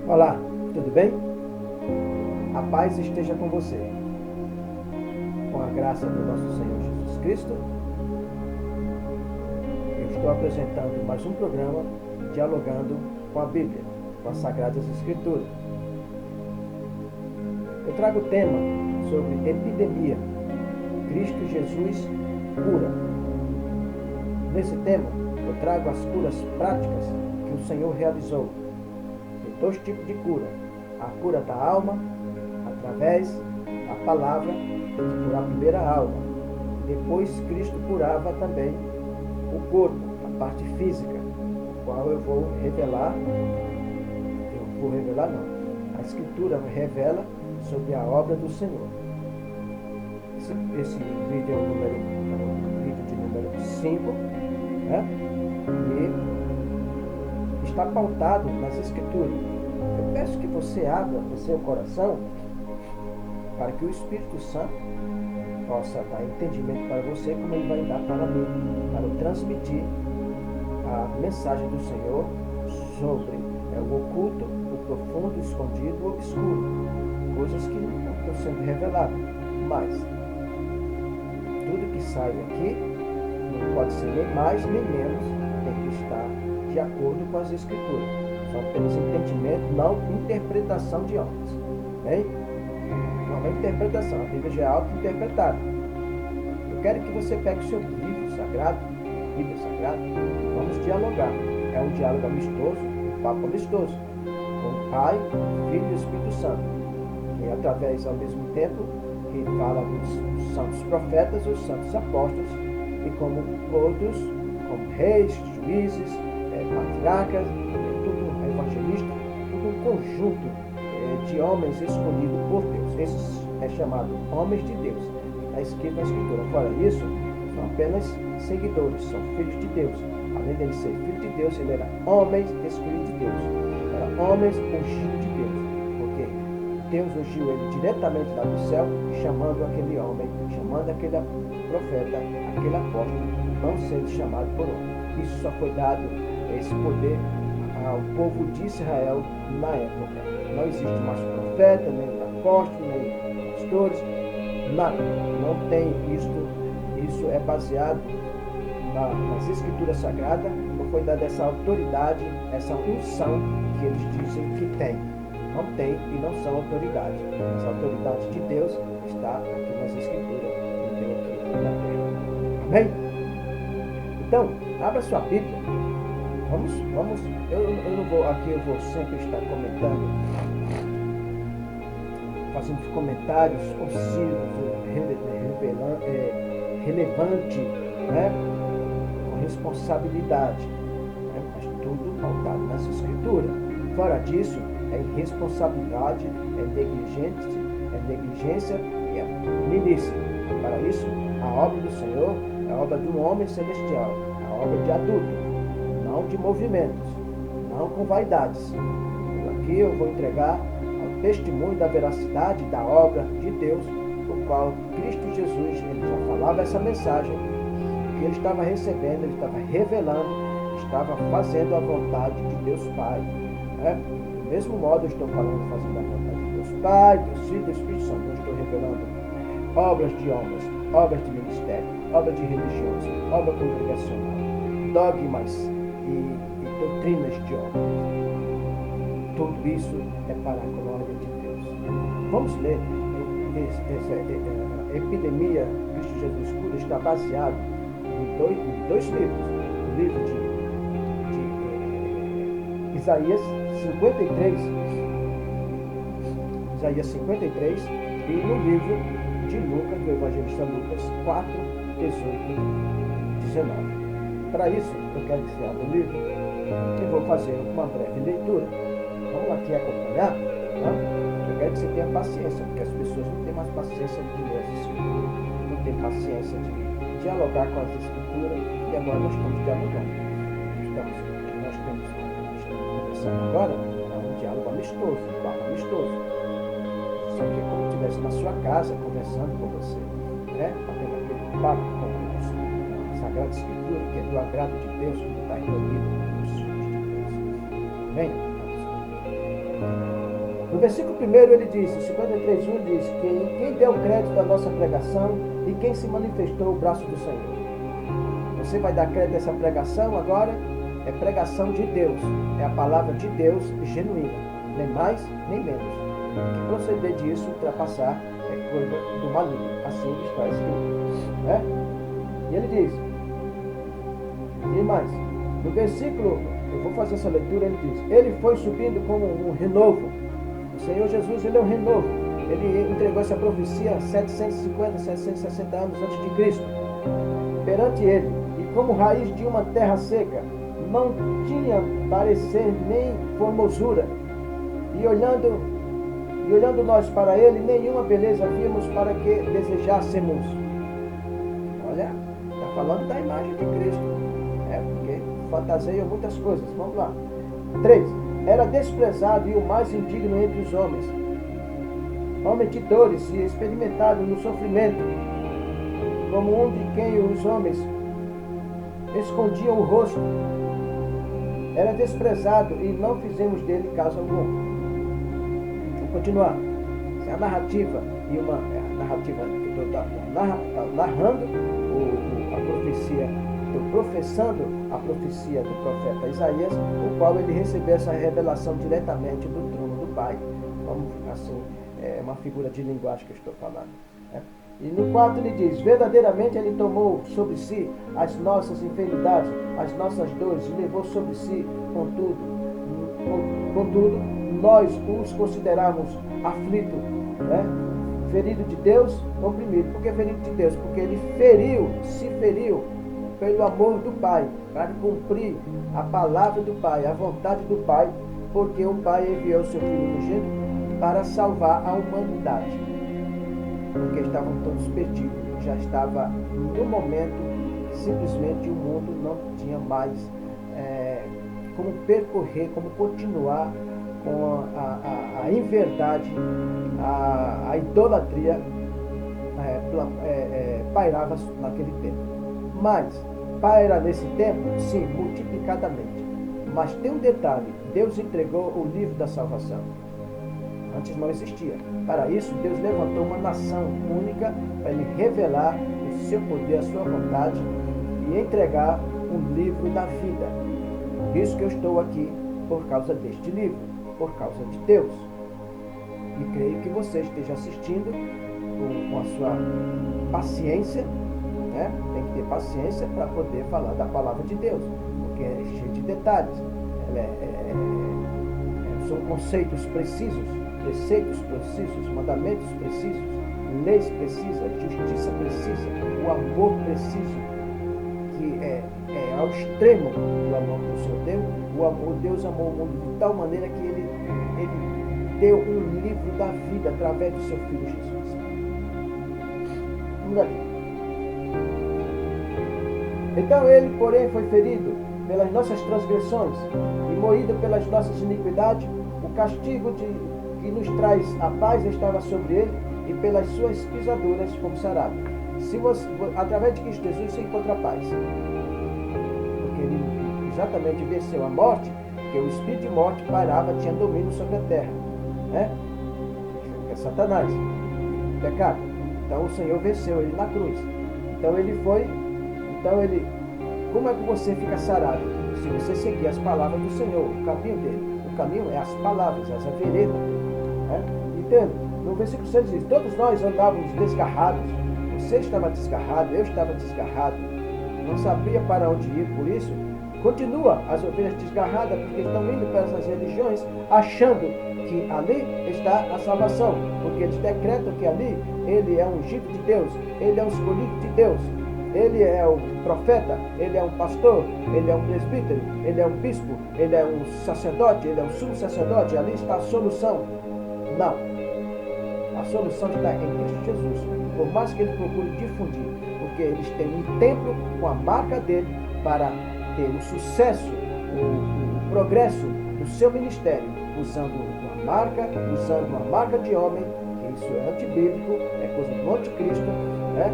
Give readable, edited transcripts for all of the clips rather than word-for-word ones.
Olá, tudo bem? A paz esteja com você. Com a graça do nosso Senhor Jesus Cristo, eu estou apresentando mais um programa dialogando com a Bíblia, com as Sagradas Escrituras. Eu trago o tema sobre epidemia. Cristo Jesus cura. Nesse tema, eu trago as curas práticas que o Senhor realizou. Tem dois tipos de cura. A cura da alma, através da palavra, que curar primeiro a alma. Depois, Cristo curava também o corpo, a parte física, o qual eu vou revelar. A Escritura revela sobre a obra do Senhor. Esse vídeo é o vídeo de número 5, né? E está pautado nas Escrituras. Eu peço que você abra o seu coração para que o Espírito Santo possa dar entendimento para você, como ele vai dar para mim, para eu transmitir a mensagem do Senhor sobre o oculto, o profundo, o escondido, o obscuro. Coisas que não estão sendo reveladas. Mas tudo que sai aqui não pode ser nem mais nem menos, tem que estar de acordo com as Escrituras. Só apenas entendimento, não interpretação de homens. Bem? Não é interpretação, a Bíblia já é auto-interpretada. Eu quero que você pegue o seu livro sagrado, Bíblia Sagrada, vamos dialogar. É um diálogo amistoso, um papo amistoso, com o Pai, o Filho e o Espírito Santo. E através, ao mesmo tempo, que fala dos santos profetas e os santos apóstolos, e como todos, como reis, juízes, patriarcas, tudo evangelista, tudo um conjunto de homens escolhidos por Deus. Esses é chamado homens de Deus. Está escrito na Escritura. Fora isso, são apenas seguidores, são filhos de Deus. Além de ele ser filho de Deus, ele era homem escolhido de Deus. Era homens ungido de Deus. Porque Deus ungiu ele diretamente lá do céu, chamando aquele homem, chamando aquele profeta, aquele apóstolo, não sendo chamado por homem. Isso só foi dado, esse poder, ao povo de Israel na época. Não existe mais profeta, nem apóstolo, nem pastores, nada. Não tem isto. Isso é baseado nas Escrituras Sagradas. Não foi dada essa autoridade, essa unção que eles dizem que tem. Não tem e não são autoridades. Essa autoridade de Deus está aqui nas Escrituras e tem aqui na terra. Amém? Então, abra sua Bíblia. Vamos. Eu não vou aqui, eu vou sempre estar comentando, fazendo comentários concisos, relevante, né? Com responsabilidade, né? Mas tudo pautado nas Escrituras. Fora disso, é irresponsabilidade, é negligência e é milícia. Para isso, a obra do Senhor é a obra de um homem celestial, a obra de adulto, não de movimentos, não com vaidades. Aqui eu vou entregar ao testemunho da veracidade da obra de Deus, o qual Cristo Jesus, ele já falava essa mensagem, que ele estava recebendo, ele estava revelando, estava fazendo a vontade de Deus Pai. Né? Do mesmo modo, eu estou falando, fazendo a vontade de Deus Pai, Deus Filho e Deus Espírito Santo. Eu estou revelando obras de homens, obras de ministério, obras de religiões, obra congregacional, dogmas e doutrinas de homens. Tudo isso é para a glória de Deus. Vamos ler. A epidemia Cristo Jesus cura está baseado em dois livros. O livro de Isaías 53, e no livro de Lucas, do evangelista Lucas 4, 18, 19. Para isso, eu quero que você abra o livro e vou fazer uma breve leitura. Vamos aqui acompanhar, tá? Eu quero que você tenha paciência, porque as pessoas não têm mais paciência de ler as Escrituras, não têm paciência de dialogar com as Escrituras, e agora nós estamos dialogando. Nós estamos conversando agora, é um diálogo amistoso, um papo amistoso. Isso aqui é como se estivesse na sua casa, conversando com você, né? Batendo aquele papo com a Sagrada Escritura, que é do agrado de Deus, que está reunido nos filhos de Deus. Amém? No versículo 1 ele diz, 53:1 ele diz, quem deu crédito da nossa pregação e quem se manifestou o braço do Senhor. Você vai dar crédito a essa pregação agora? É pregação de Deus, é a palavra de Deus genuína, nem mais nem menos. O que proceder disso, ultrapassar, é coisa do maligno, assim está escrito. Né? E ele diz, e mais, no versículo, eu vou fazer essa leitura, ele diz, ele foi subindo como um renovo. O Senhor Jesus, ele é um renovo. Ele entregou essa profecia 750, 760 anos antes de Cristo. Perante ele, e como raiz de uma terra seca, não tinha parecer nem formosura. E olhando nós para ele, nenhuma beleza vimos para que desejássemos. Olha, está falando da imagem de Cristo. Porque fantaseia muitas coisas. Vamos lá. 3. Era desprezado e o mais indigno entre os homens. Homem de dores e experimentado no sofrimento, como um de quem os homens escondiam o rosto. Era desprezado e não fizemos dele caso algum. Vamos continuar. Essa é a narrativa, e uma narrativa que eu estou narrando a profecia, estou professando a profecia do profeta Isaías, o qual ele recebeu essa revelação diretamente do trono do Pai. Vamos, assim, é uma figura de linguagem que eu estou falando. Né? E no 4 ele diz, verdadeiramente ele tomou sobre si as nossas enfermidades, as nossas dores, e levou sobre si, contudo, nós os consideramos aflito, né? Ferido de Deus, oprimido. Por que ferido de Deus? Porque ele se feriu pelo amor do Pai, para cumprir a palavra do Pai, a vontade do Pai, porque o Pai enviou seu Filho unigênito para salvar a humanidade. Porque estavam todos perdidos, já estava no momento, simplesmente o mundo não tinha mais como percorrer, como continuar com a inverdade, a idolatria pairava naquele tempo. Mas paira nesse tempo, sim, multiplicadamente. Mas tem um detalhe, Deus entregou o livro da salvação. Antes não existia. Para isso, Deus levantou uma nação única para ele revelar o seu poder, a sua vontade e entregar um livro da vida. Por isso que eu estou aqui, por causa deste livro, por causa de Deus. E creio que você esteja assistindo com a sua paciência, né? Tem que ter paciência para poder falar da palavra de Deus, porque é cheio de detalhes. São conceitos precisos, preceitos precisos, mandamentos precisos, leis precisas, justiça precisa, o amor preciso, que é ao extremo do amor que o Senhor deu. Deus amou o mundo de tal maneira que ele deu um livro da vida através do seu Filho Jesus. Vamos aqui. Então ele, porém, foi ferido pelas nossas transgressões e moído pelas nossas iniquidades. O castigo que nos traz a paz estava sobre ele, e pelas suas pisaduras fomos sarados. Através de Cristo Jesus se encontra a paz. Porque ele exatamente venceu a morte, porque o espírito de morte pairava, tinha domínio sobre a terra. Né? É Satanás, o pecado. Então o Senhor venceu ele na cruz. Como é que você fica sarado? Se você seguir as palavras do Senhor, o caminho dele. O caminho é as palavras, essa vereda. Né? Entende? No versículo 6 diz, todos nós andávamos desgarrados. Você estava desgarrado, eu estava desgarrado. Não sabia para onde ir, por isso, continua as ovelhas desgarradas, porque estão indo para essas religiões, achando que ali está a salvação. Porque eles decretam que ali ele é um ungido de Deus, ele é um escolhido de Deus. Ele é um profeta, ele é um pastor, ele é um presbítero, ele é um bispo, ele é um sacerdote, ele é um sumo sacerdote. Ali está a solução. Não. A solução está em Cristo Jesus. Por mais que ele procure difundir, porque eles têm um templo com a marca dele para ter o sucesso, o progresso do seu ministério, usando uma marca de homem, que isso é antibíblico, é coisa do anticristo, né?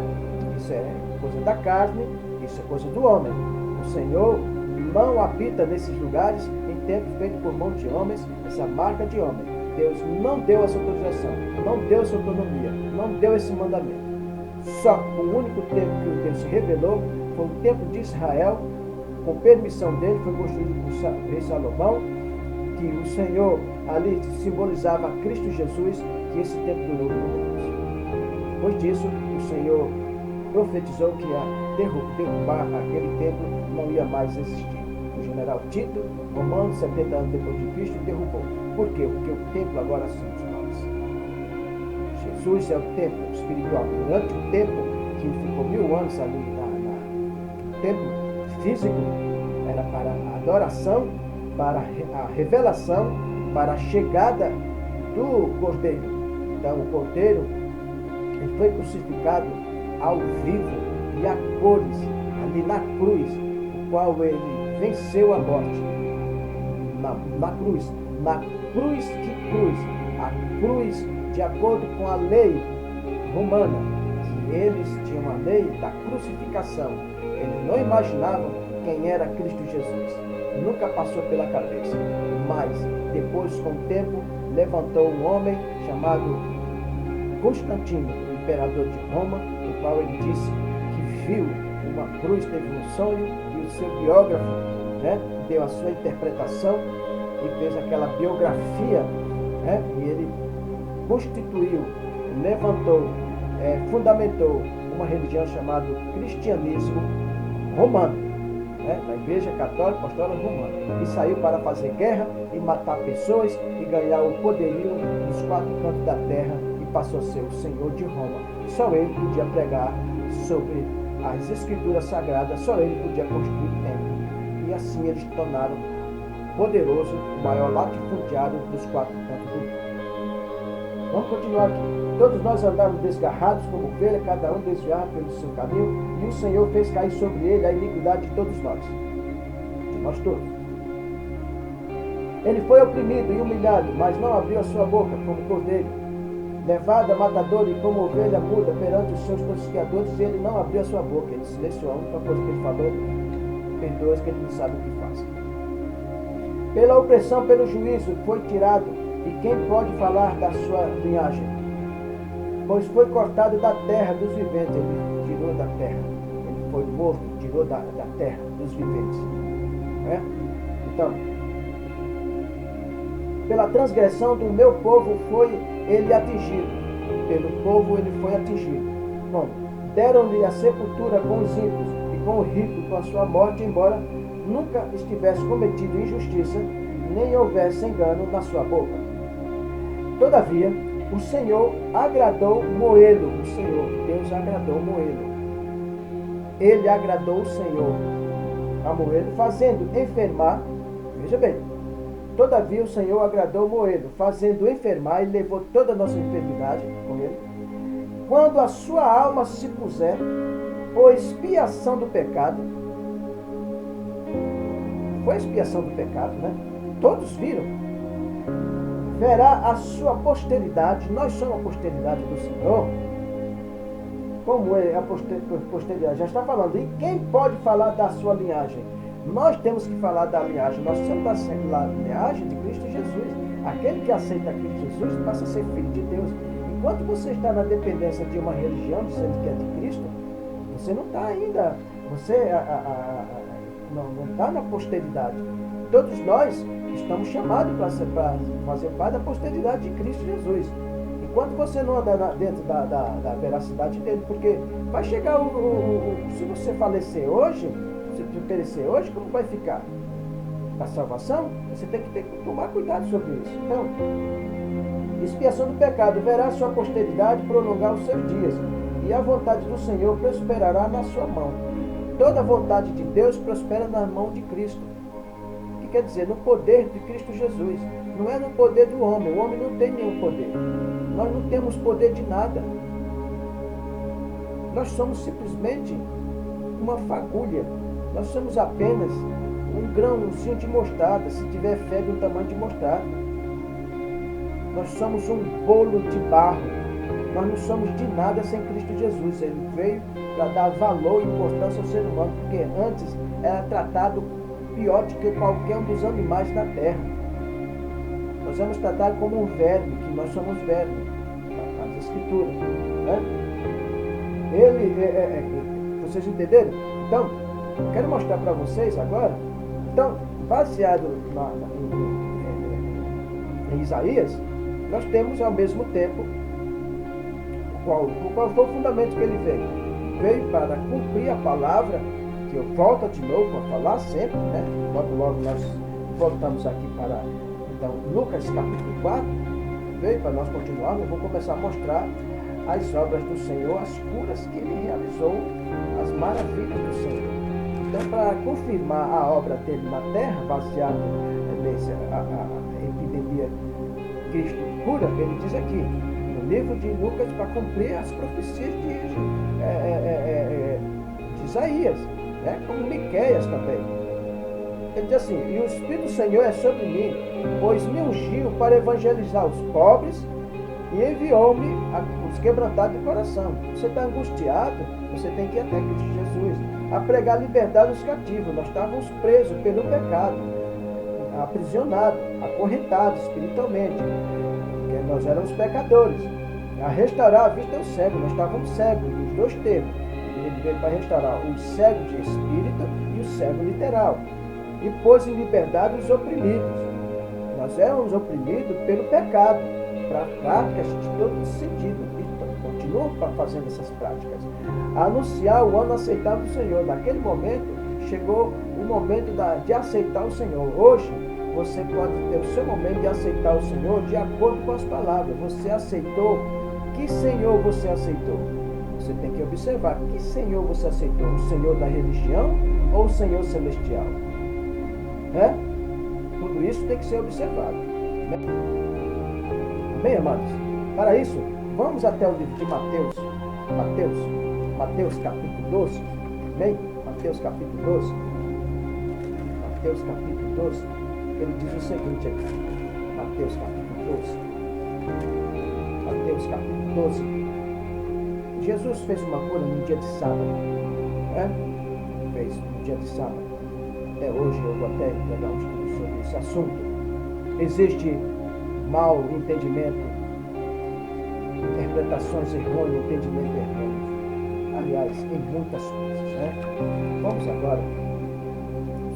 Isso é coisa da carne, isso é coisa do homem. O Senhor não habita nesses lugares em templo feito por mão de homens, essa marca de homem. Deus não deu essa autorização, não deu essa autonomia, não deu esse mandamento. Só o único templo que Deus se revelou foi o templo de Israel, com permissão dele, foi construído por o rei Salomão, que o Senhor ali simbolizava Cristo Jesus, que esse templo durou por anos. Depois disso, o Senhor profetizou que ia derrubar aquele templo, não ia mais existir. O general Tito, romano, 70 anos depois de Cristo, derrubou. Por quê? Porque o templo agora somos nós. Jesus é o templo espiritual. Durante o tempo que ficou 1000 anos ali no templo físico, era para a adoração, para a revelação, para a chegada do Cordeiro. Então o Cordeiro ele foi crucificado ao vivo e a cores, ali na cruz, o qual ele venceu a morte. Na cruz. Que cruz? A cruz, de acordo com a lei romana, que eles tinham a lei da crucificação. Eles não imaginavam quem era Cristo Jesus. Nunca passou pela cabeça. Mas, depois, com o tempo, levantou um homem chamado Constantino, imperador de Roma, o qual ele disse que viu uma cruz, teve um sonho, e o seu biógrafo deu a sua interpretação e fez aquela biografia, e ele constituiu, levantou, fundamentou uma religião chamada cristianismo romano, da Igreja Católica Apostólica Romana, e saiu para fazer guerra e matar pessoas e ganhar o poderio dos 4 cantos da terra, e passou a ser o Senhor de Roma. Só ele podia pregar sobre as Escrituras Sagradas, só ele podia construir o templo, e assim eles tornaram poderoso o maior latifundiário dos 4 cantos do mundo. Vamos continuar aqui. Todos nós andávamos desgarrados como ovelha, cada um desviava pelo seu caminho, e o Senhor fez cair sobre ele a iniquidade de todos nós. De nós todos. Ele foi oprimido e humilhado, mas não abriu a sua boca como cordeiro. Levado a matador e como ovelha muda perante os seus tosquiadores, ele não abriu a sua boca. Ele silenciou. A única coisa que ele falou, perdoa que ele não sabe o que faz. Pela opressão, pelo juízo, foi tirado. E quem pode falar da sua linhagem? Pois foi cortado da terra dos viventes. Ele tirou da terra. Ele foi morto, tirou da terra dos viventes. Então, pela transgressão do meu povo foi ele atingido. Pelo povo ele foi atingido. Bom, deram-lhe a sepultura com os ímpios e com o rico com a sua morte, embora nunca estivesse cometido injustiça, nem houvesse engano na sua boca. Todavia, o Senhor agradou Moelo. O Senhor, Deus agradou Moelo. Ele agradou o Senhor a Moelo, fazendo enfermar. Veja bem. Todavia, o Senhor agradou Moelo, fazendo enfermar, e levou toda a nossa enfermidade com ele. Quando a sua alma se puser por expiação do pecado, foi a expiação do pecado, Todos viram. Verá a sua posteridade. Nós somos a posteridade do Senhor. Como é a posteridade? Já está falando. E quem pode falar da sua linhagem? Nós temos que falar da linhagem. Nós somos da linhagem de Cristo Jesus. Aquele que aceita Cristo Jesus passa a ser filho de Deus. Enquanto você está na dependência de uma religião, dizendo que é de Cristo, você não está ainda. Você não está na posteridade. Todos nós estamos chamados para fazer parte da posteridade de Cristo Jesus. Enquanto você não anda dentro da veracidade dele, porque vai chegar se você falecer hoje, se perecer hoje, como vai ficar? A salvação? Você tem que tomar cuidado sobre isso. Então, expiação do pecado, verá a sua posteridade prolongar os seus dias, e a vontade do Senhor prosperará na sua mão. Toda a vontade de Deus prospera na mão de Cristo. Quer dizer, no poder de Cristo Jesus. Não é no poder do homem. O homem não tem nenhum poder. Nós não temos poder de nada. Nós somos simplesmente uma fagulha. Nós somos apenas um grãozinho de mostarda, se tiver fé do tamanho de mostarda. Nós somos um bolo de barro. Nós não somos de nada sem Cristo Jesus. Ele veio para dar valor e importância ao ser humano, porque antes era tratado pior do que qualquer um dos animais da terra. Nós vamos tratar como um verme, que nós somos verme, nas Escrituras. Né? Vocês entenderam? Então, quero mostrar para vocês agora. Então, baseado em Isaías, nós temos ao mesmo tempo qual foi o fundamento que ele veio? Veio para cumprir a palavra, que eu volto de novo a falar sempre, né? Logo nós voltamos aqui para então, Lucas capítulo 4, veio para nós continuarmos. Eu vou começar a mostrar as obras do Senhor, as curas que ele realizou, as maravilhas do Senhor. Então, para confirmar a obra dele na terra, baseada nessa epidemia Cristo cura, ele diz aqui, no livro de Lucas, para cumprir as profecias de Isaías, né? Como Miqueias também. Ele diz assim: e o Espírito do Senhor é sobre mim, pois me ungiu para evangelizar os pobres e enviou-me os quebrantados de coração. Você está angustiado, você tem que ir até Cristo Jesus, a pregar liberdade aos cativos. Nós estávamos presos pelo pecado, aprisionados, acorrentados espiritualmente, porque nós éramos pecadores. A restaurar a vista aos cegos, nós estávamos cegos, nos dois termos. Ele veio para restaurar os cegos de espírito e o cego literal. E pôs em liberdade os oprimidos. Nós éramos oprimidos pelo pecado, para práticas de todo sentido. E continuam fazendo essas práticas. A anunciar o ano aceitável do Senhor. Naquele momento, chegou o momento de aceitar o Senhor. Hoje, você pode ter o seu momento de aceitar o Senhor de acordo com as palavras. Você aceitou? Que Senhor você aceitou? Você tem que observar. Que Senhor você aceitou? O Senhor da religião ou o Senhor celestial? Tudo isso tem que ser observado. Bem, amados, para isso, vamos até o livro de Mateus capítulo 12. Bem, Mateus capítulo 12. Mateus capítulo 12. Ele diz o seguinte aqui. Mateus capítulo 12. Mateus capítulo 12. Jesus fez uma cura no dia de sábado. Fez no dia de sábado. Até hoje eu vou até pegar um estudo sobre esse assunto. Existe mau entendimento, interpretações errôneas, entendimento errôneo. Aliás, em muitas coisas, né? Vamos agora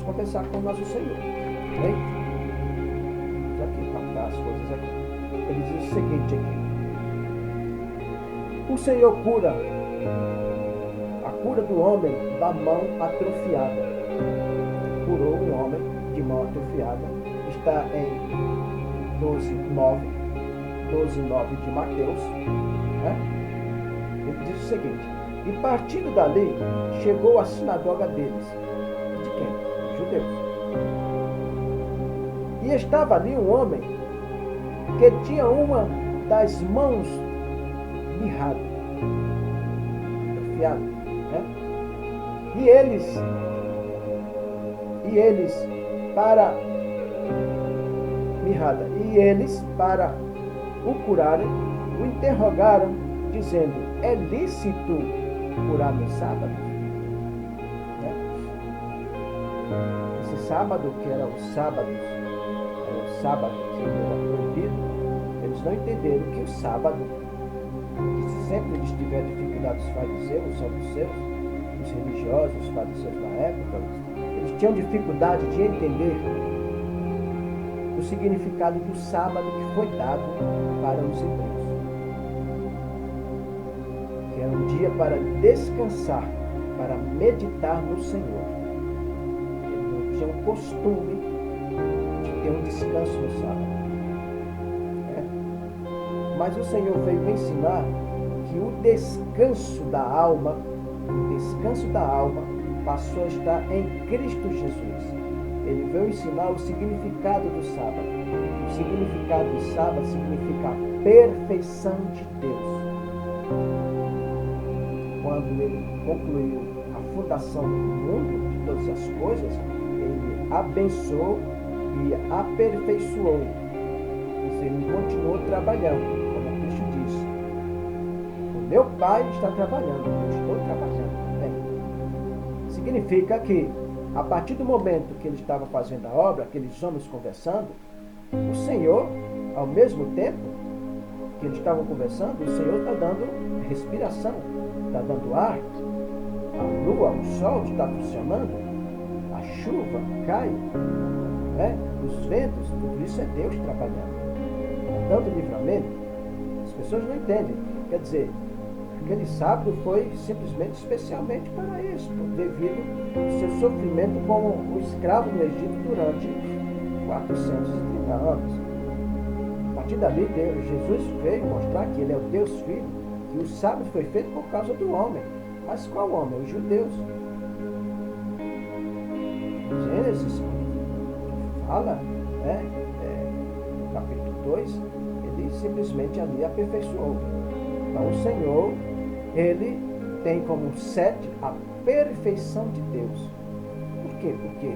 conversar com o nosso Senhor. Bem? Vamos aqui captar as coisas aqui. Ele diz o seguinte aqui. O Senhor cura a cura do homem da mão atrofiada. Curou um homem de mão atrofiada. Está em 12:9 de Mateus. Né? Ele diz o seguinte: e partindo dali, chegou à sinagoga deles. De quem? Judeus. E estava ali um homem que tinha uma das mãos mirrada, atrofiada, né? E eles, para o curarem, o interrogaram, dizendo: é lícito curar no sábado? Esse sábado, que era o sábado que era proibido, eles não entenderam que o sábado, que sempre eles tiveram dificuldade, os fariseus, os saduceus, os religiosos, os fariseus da época, eles tinham dificuldade de entender o significado do sábado que foi dado para os hebreus. Que era um dia para descansar, para meditar no Senhor. Eles não tinham costume de ter um descanso no sábado. Mas o Senhor veio ensinar que o descanso da alma passou a estar em Cristo Jesus. Ele veio ensinar o significado do sábado. O significado do sábado significa a perfeição de Deus. Quando ele concluiu a fundação do mundo, de todas as coisas, ele abençoou e aperfeiçoou. Ele continuou trabalhando, como Cristo disse. O meu Pai está trabalhando, eu estou trabalhando também. Significa que A partir do momento que ele estava fazendo a obra, aqueles homens conversando, o Senhor, ao mesmo tempo que eles estavam conversando, o Senhor está dando respiração, está dando ar, a lua, o sol está funcionando, a chuva cai, né? Os ventos, tudo isso é Deus trabalhando, dando livramento. As pessoas não entendem. Quer dizer, aquele sábado foi simplesmente especialmente para isso, devido ao seu sofrimento como um escravo no Egito durante 430 anos. A partir dali, Jesus veio mostrar que ele é o Deus Filho, que o sábado foi feito por causa do homem. Mas qual homem? Os judeus. Gênesis fala, né, no capítulo 2, ele simplesmente ali aperfeiçoou. Então o Senhor, ele tem como sete a perfeição de Deus. Por quê? Porque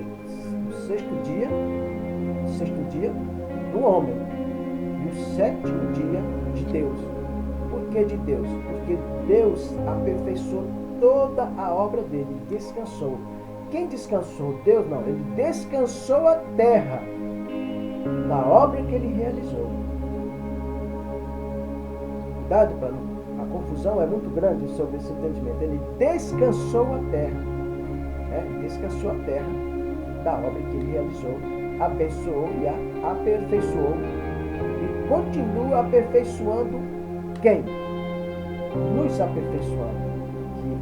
o sexto dia do homem e o sétimo dia de Deus. Por que de Deus? Porque Deus aperfeiçoou toda a obra dele, descansou. Quem descansou? Deus não, ele descansou a terra da obra que ele realizou. Cuidado para não. A confusão é muito grande sobre esse entendimento. Ele descansou a terra. Descansou a terra da obra que ele realizou, abençoou e a aperfeiçoou. E continua aperfeiçoando quem? Nos aperfeiçoando.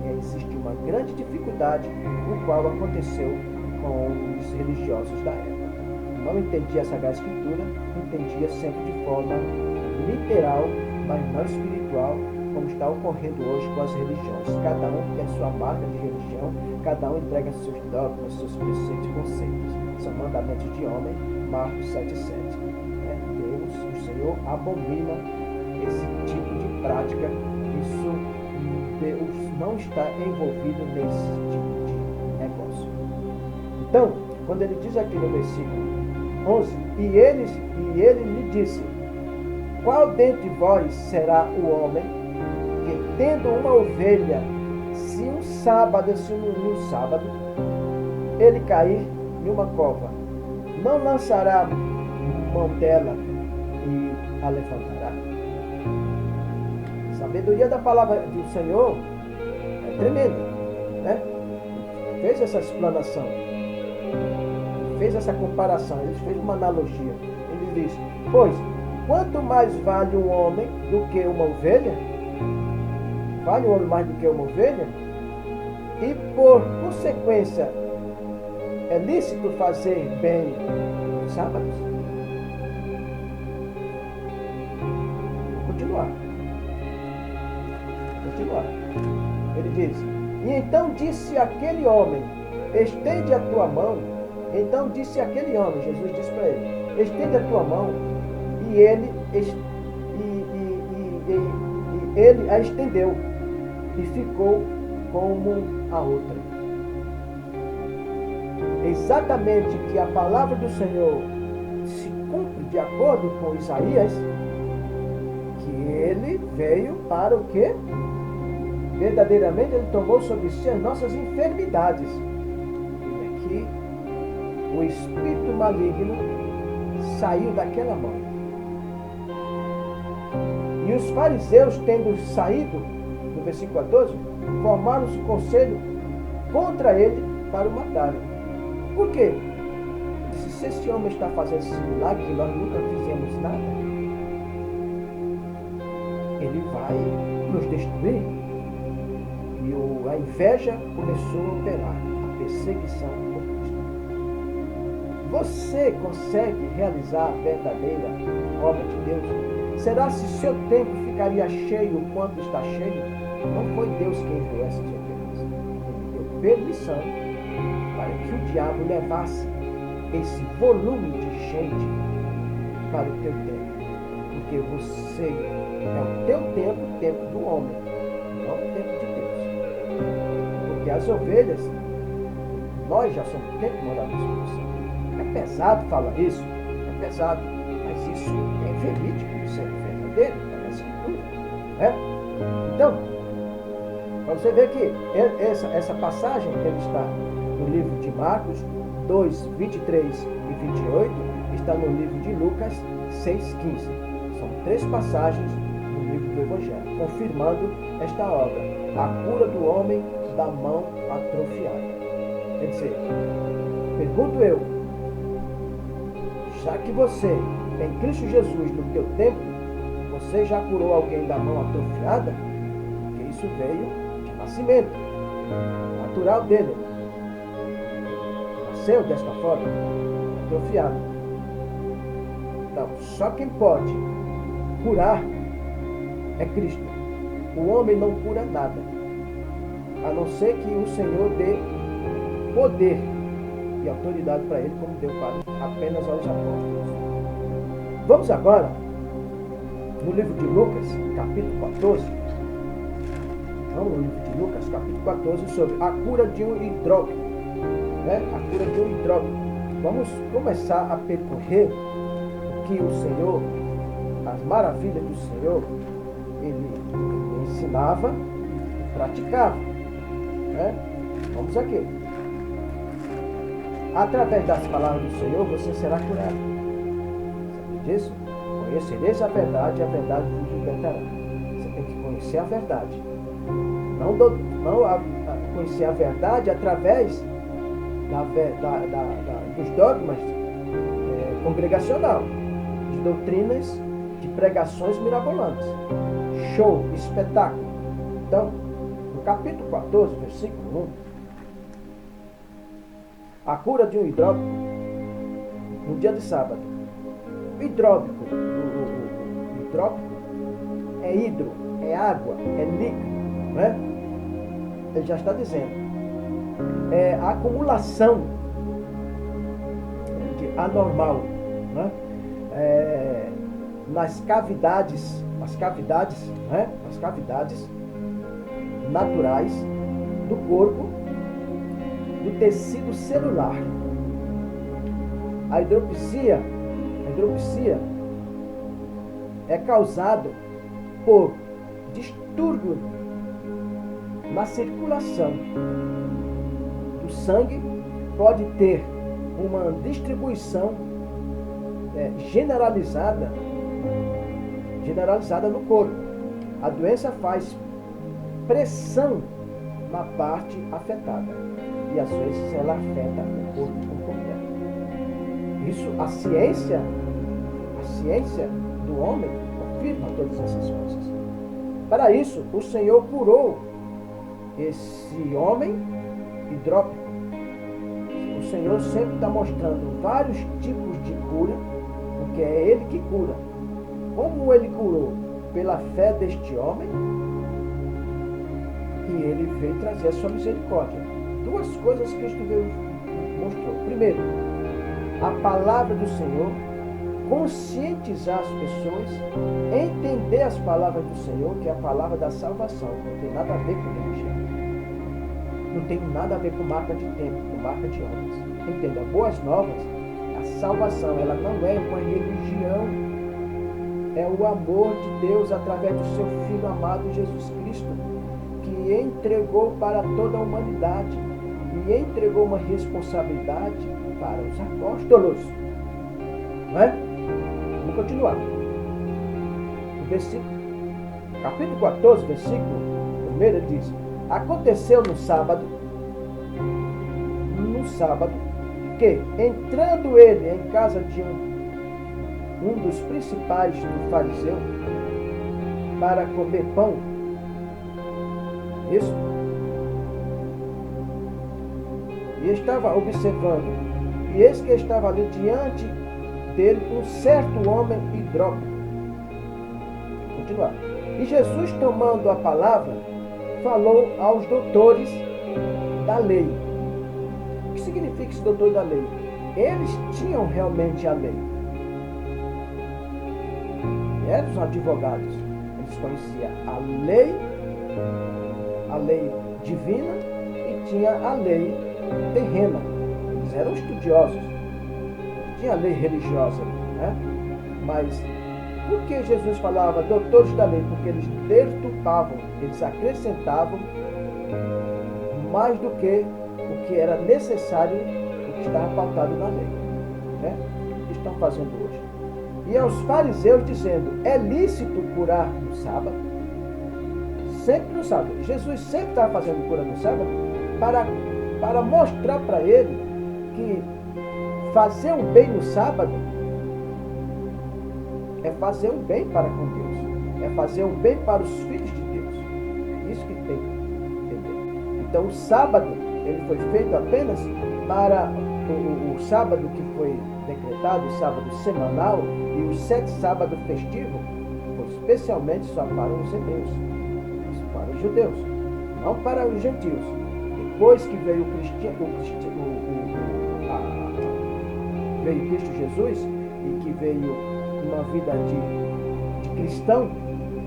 Que existe uma grande dificuldade, o qual aconteceu com os religiosos da época. Não entendia a Sagrada Escritura, entendia sempre de forma literal, mas não espiritual, como está ocorrendo hoje com as religiões. Cada um tem a sua marca de religião, cada um entrega seus dogmas, seus preceitos e conceitos. São mandamentos de homem, Marcos 7,7. Deus, o Senhor, abomina esse tipo de prática. Isso, Deus não está envolvido nesse tipo de negócio. Então, quando ele diz aqui no versículo 11, e ele lhe disse: qual dentre vós será o homem que, tendo uma ovelha, se no sábado ele cair em uma cova, não lançará mão dela e a levantará? A sabedoria da palavra do Senhor é tremenda, né? Fez essa explanação, fez essa comparação, ele fez uma analogia. Ele diz: pois, quanto mais vale um homem do que uma ovelha? Vale um homem mais do que uma ovelha? E por consequência, é lícito fazer bem nos sábados? Continuar. Ele diz: e então disse aquele homem: estende a tua mão. Então disse aquele homem, Jesus disse para ele: estende a tua mão. E ele a estendeu e ficou como a outra. Exatamente que a palavra do Senhor se cumpre de acordo com Isaías, que ele veio para o quê? Verdadeiramente ele tomou sobre si as nossas enfermidades. E aqui o espírito maligno saiu daquela mão. E os fariseus, tendo saído, no versículo 14, formaram-se conselho contra ele para o matarem. Por quê? Se esse homem está fazendo esse milagre, que nós nunca fizemos nada, ele vai nos destruir. E a inveja começou a operar, a perseguição por Cristo. Você consegue realizar a verdadeira obra de Deus? Será se seu tempo ficaria cheio quanto está cheio? Não foi Deus quem enviou essas ovelhas. Ele deu permissão para que o diabo levasse esse volume de gente para o teu tempo. Porque você é o teu tempo, o tempo do homem, não o tempo de Deus. Porque as ovelhas, nós já somos o tempo morado no Espírito Santo. É pesado falar isso, é pesado, mas isso é verídico, isso é verdadeiro, é na Escritura. Né? Então, para você ver que essa passagem que ele está no livro de Marcos 2, 23 e 28, está no livro de Lucas 6, 15. São 3 passagens no livro do Evangelho, confirmando esta obra, a cura do homem da mão atrofiada. Quer dizer, pergunto eu, já que você, em Cristo Jesus, no teu tempo, você já curou alguém da mão atrofiada? Porque isso veio de nascimento, natural dele. Nasceu desta forma, atrofiado. Então, só quem pode curar é Cristo. O homem não cura nada, a não ser que o Senhor dê poder e autoridade para ele, como deu para apenas aos apóstolos. Vamos agora no livro de Lucas, capítulo 14. Vamos no livro de Lucas, capítulo 14, sobre a cura de um hidrópico. A cura de um hidrópico. Vamos começar a percorrer o que o Senhor, as maravilhas do Senhor, ele ensinava e praticava. Vamos aqui. Através das palavras do Senhor, você será curado. Sabe disso? Conhecereis a verdade e a verdade vos libertará. Você tem que conhecer a verdade. Não conhecer a verdade através dos dogmas congregacional, de doutrinas, de pregações mirabolantes. Show, espetáculo. Então, no capítulo 14, versículo 1, a cura de um hidrópico no dia de sábado. O hidrópico, o hidrópico é hidro, é água, é líquido, né? Ele já está dizendo. É a acumulação de anormal, né? Nas cavidades, né? As cavidades naturais do corpo, do tecido celular. A hidropisia é causado por distúrbio na circulação do sangue, pode ter uma distribuição generalizada no corpo. A doença faz pressão na parte afetada e às vezes ela afeta o corpo por completo. Isso, a ciência do homem confirma todas essas coisas. Para isso, o Senhor curou esse homem hidrópico. O Senhor sempre está mostrando vários tipos de cura, porque é Ele que cura. Como Ele curou? Pela fé deste homem, e Ele veio trazer a sua misericórdia. 2 coisas que Cristo veio mostrou. Primeiro, a palavra do Senhor, conscientizar as pessoas, entender as palavras do Senhor, que é a palavra da salvação. Não tem nada a ver com religião. Não tem nada a ver com marca de tempo, com marca de horas. Entenda, boas novas, a salvação, ela não é uma religião. É o amor de Deus através do seu Filho amado Jesus Cristo, que entregou para toda a humanidade e entregou uma responsabilidade para os apóstolos. Não é? Vamos continuar. O versículo, capítulo 14, versículo 1, ele diz: aconteceu no sábado, que, entrando ele em casa de um dos principais do fariseu, para comer pão, isso, e estava observando, e eis que estava ali diante dele um certo homem hidrópico. Continuar. E Jesus, tomando a palavra, falou aos doutores da lei. O que significa esse doutor da lei? Eles tinham realmente a lei. Eram os advogados. Eles conheciam a lei divina e tinha a lei terrena. Eles eram estudiosos. Tinha a lei religiosa, né? Mas por que Jesus falava doutores da lei? Porque eles deturpavam, eles acrescentavam mais do que o porque era necessário o que estava pautado na lei. Né? O que estão fazendo hoje? E aos fariseus dizendo, é lícito curar no sábado? Sempre no sábado. Jesus sempre estava fazendo cura no sábado para mostrar para ele que fazer o bem no sábado é fazer o bem para com Deus. É fazer o bem para os filhos de Deus. É isso que tem que entender. Então o sábado, ele foi feito apenas para o sábado que foi decretado, o sábado semanal e os 7 sábados festivos, foi especialmente só para os hebreus, para os judeus, não para os gentios. Depois que veio veio Cristo Jesus e que veio uma vida de cristão,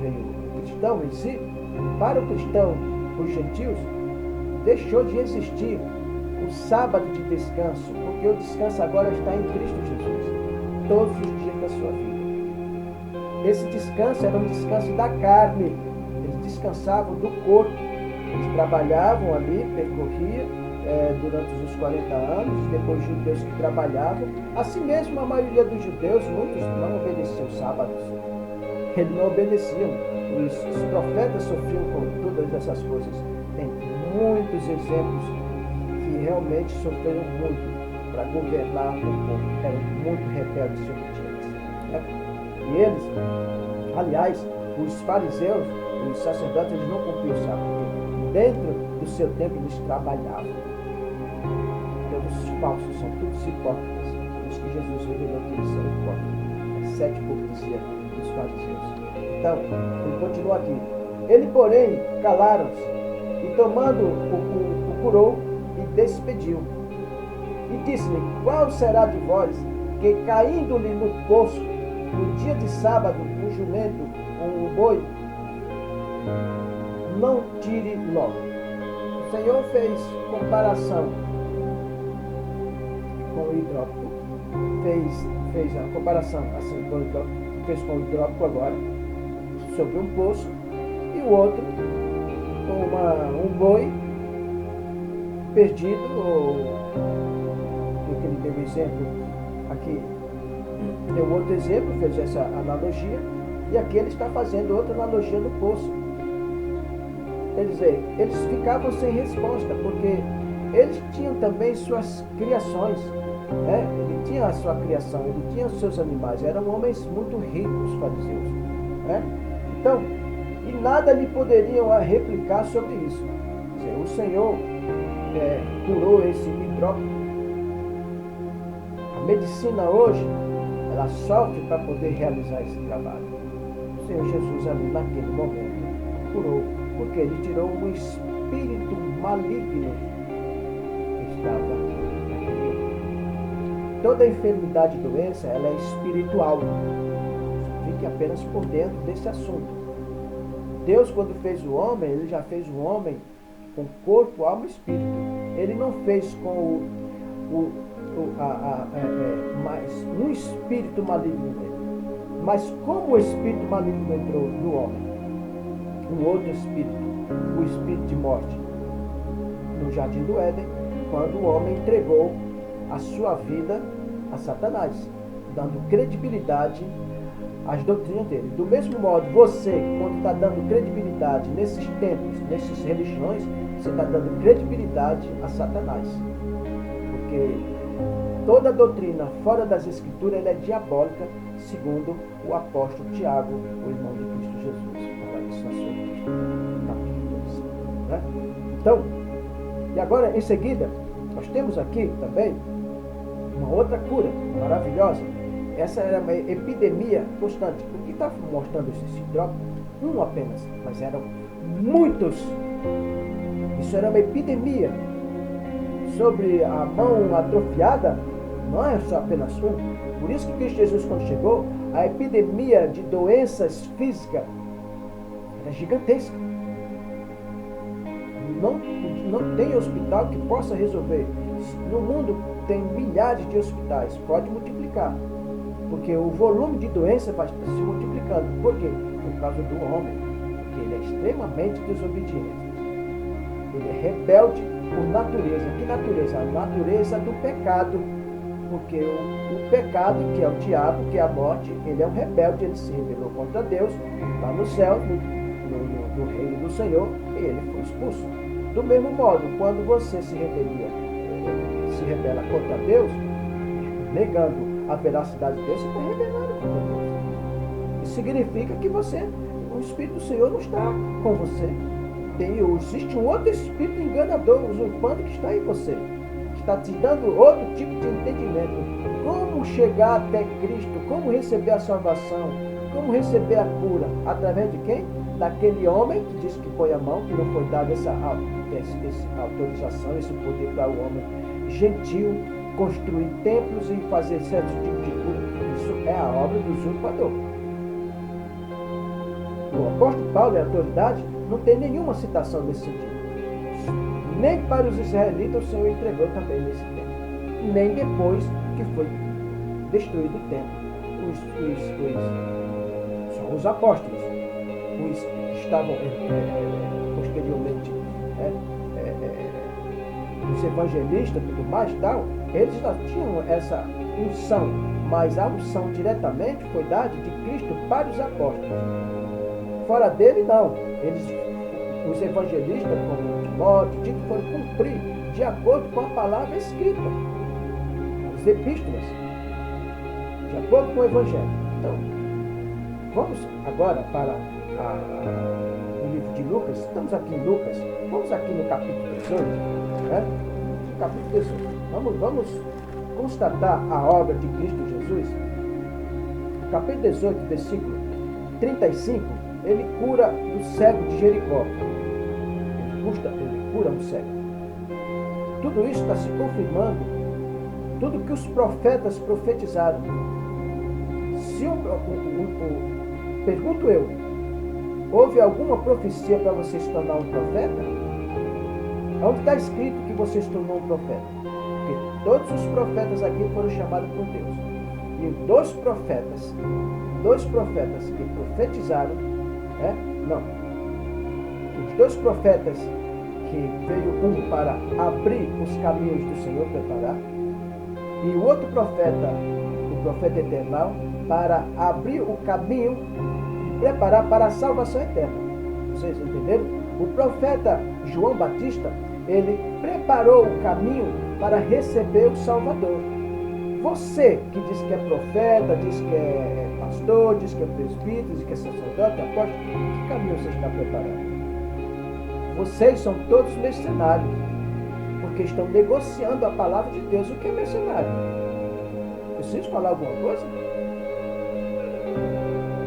veio cristão em si, para o cristão, os gentios, deixou de existir o sábado de descanso, porque o descanso agora está em Cristo Jesus, todos os dias da sua vida. Esse descanso era um descanso da carne, eles descansavam do corpo, eles trabalhavam ali, percorriam durante os 40 anos, depois os judeus que trabalhavam. Assim mesmo, a maioria dos judeus, muitos não obedeciam os sábados, eles não obedeciam. Os profetas sofriam com todas essas coisas. Tem muitos exemplos que realmente sofreram muito para governar o povo, eram muito rebeldes e obedientes. E eles, aliás, os fariseus, os sacerdotes, eles não cumpriam o sábado, porque dentro do seu tempo eles trabalhavam. Todos os falsos são todos hipócritas, por isso que Jesus revelou que eles são hipócritas. A 7 hipocrisia dos fariseus. Então, ele continua aqui. Ele, porém, calaram-se, e tomando o curou e despediu. E disse-lhe, qual será de vós, que caindo-lhe no poço, no dia de sábado, um jumento ou um boi, não tire logo? O Senhor fez comparação com o hidrópico, fez a comparação assim com o hidrópico, fez com o hidrópico agora, sobre um poço, e o outro com um boi perdido, ou que ele deu exemplo aqui, deu outro exemplo, fez essa analogia, e aqui ele está fazendo outra analogia no poço. Quer dizer, eles ficavam sem resposta, porque eles tinham também suas criações, né? Ele tinha a sua criação, ele tinha os seus animais, eram homens muito ricos, fariseus, né? Então, e nada lhe poderiam replicar sobre isso. Quer dizer, o Senhor curou esse hidrópico. A medicina hoje, ela sofre para poder realizar esse trabalho. O Senhor Jesus ali naquele momento curou, porque ele tirou um espírito maligno que estava naquele. Toda enfermidade e doença, ela é espiritual. Fique apenas por dentro desse assunto. Deus, quando fez o homem, ele já fez o homem com corpo, alma e espírito. Ele não fez com mais um espírito maligno nele. Mas como o espírito maligno entrou no homem? Um outro espírito, o espírito de morte, no jardim do Éden, quando o homem entregou a sua vida a Satanás, dando credibilidade às doutrinas dele. Do mesmo modo, você, quando está dando credibilidade nesses templos, nessas religiões, você está dando credibilidade a Satanás. Porque toda doutrina fora das Escrituras ela é diabólica, segundo o apóstolo Tiago, o irmão de Cristo Jesus. Fala isso na sua Epístola, capítulo 2. Né? Então, e agora, em seguida, nós temos aqui também uma outra cura maravilhosa. Essa era uma epidemia constante. O que está mostrando esse hidrópico? Um apenas, mas eram muitos. Isso era uma epidemia. Sobre a mão atrofiada, não é só apenas um. Por isso que Cristo Jesus, quando chegou, a epidemia de doenças físicas era gigantesca. Não tem hospital que possa resolver. No mundo tem milhares de hospitais, pode multiplicar. Porque o volume de doença vai se multiplicando. Por quê? Por causa do homem. Porque ele é extremamente desobediente. Ele é rebelde por natureza. Que natureza? A natureza do pecado. Porque o pecado, que é o diabo, que é a morte, ele é um rebelde, ele se rebelou contra Deus, lá no céu, no reino do Senhor, e ele foi expulso. Do mesmo modo, quando você se rebela contra Deus, negando a veracidade de Deus, você está rebelando contra Deus. Isso significa que o Espírito do Senhor não está com você. Existe um outro espírito enganador, usurpante, que está em você. Está te dando outro tipo de entendimento. Como chegar até Cristo, como receber a salvação, como receber a cura. Através de quem? Daquele homem que diz que põe a mão, que não foi dada essa autorização, esse poder para o homem gentil construir templos e fazer certos tipos de cura. Isso é a obra do usurpador. O apóstolo Paulo e a autoridade não tem nenhuma citação nesse sentido. Nem para os israelitas o Senhor entregou também nesse tempo. Nem depois que foi destruído o templo. São os apóstolos. Os que estavam posteriormente, os evangelistas e tudo mais, tal, eles não tinham essa unção, mas a unção diretamente foi dada de Cristo para os apóstolos. Fora dele, não. Os evangelistas, como Timóteo, foram cumprir de acordo com a palavra escrita, as epístolas, de acordo com o Evangelho. Então, vamos agora para o livro de Lucas. Estamos aqui em Lucas, vamos aqui no capítulo 18, né? No capítulo 18. Vamos constatar a obra de Cristo Jesus. No capítulo 18, versículo 35, ele cura o cego de Jericó. Ele cura um cego. Tudo isso está se confirmando, tudo que os profetas profetizaram. Pergunto eu, houve alguma profecia para você se tornar um profeta? Onde está escrito que você se tornou um profeta? Porque todos os profetas aqui foram chamados por Deus. E dois profetas que profetizaram, os dois profetas que veio para abrir os caminhos do Senhor, preparar, e o outro profeta, o profeta eternal, para abrir o caminho e preparar para a salvação eterna. Vocês entenderam? O profeta João Batista, ele preparou o caminho para receber o Salvador. Você que diz que é profeta, diz que é pastor, diz que é presbítero, diz que é sacerdote, apóstolo, que caminho você está preparando? Vocês são todos mercenários, porque estão negociando a palavra de Deus. O que é mercenário? Preciso falar alguma coisa?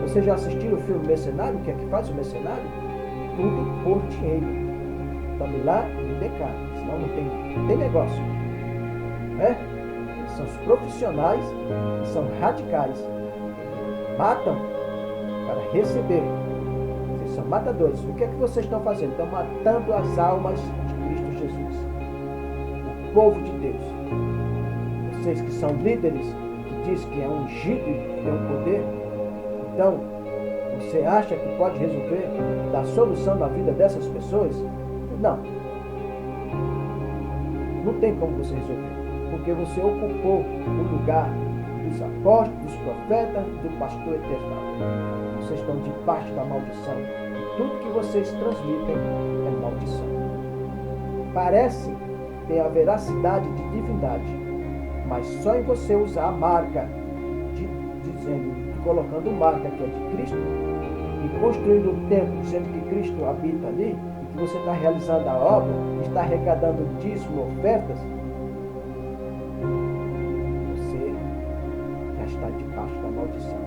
Você já assistiu o filme Mercenário? O que é que faz o mercenário? Tudo por dinheiro. Tome lá e me dê cá, senão não tem negócio. São os profissionais que são radicais. Matam para receber. Vocês são matadores. O que é que vocês estão fazendo? Estão matando as almas de Cristo Jesus. O povo de Deus. Vocês que são líderes, que diz que é ungido e tem um poder. Então, você acha que pode resolver, dar solução na vida dessas pessoas? Não. Não tem como você resolver. Porque você ocupou o lugar dos apóstolos, dos profetas, do pastor eternal. Vocês estão debaixo da maldição. E tudo que vocês transmitem é maldição. Parece ter a veracidade de divindade, mas só em você usar a marca, colocando marca que é de Cristo, e construindo o templo, dizendo que Cristo habita ali, e que você está realizando a obra, está arrecadando dízimo, ofertas, você já está debaixo da maldição.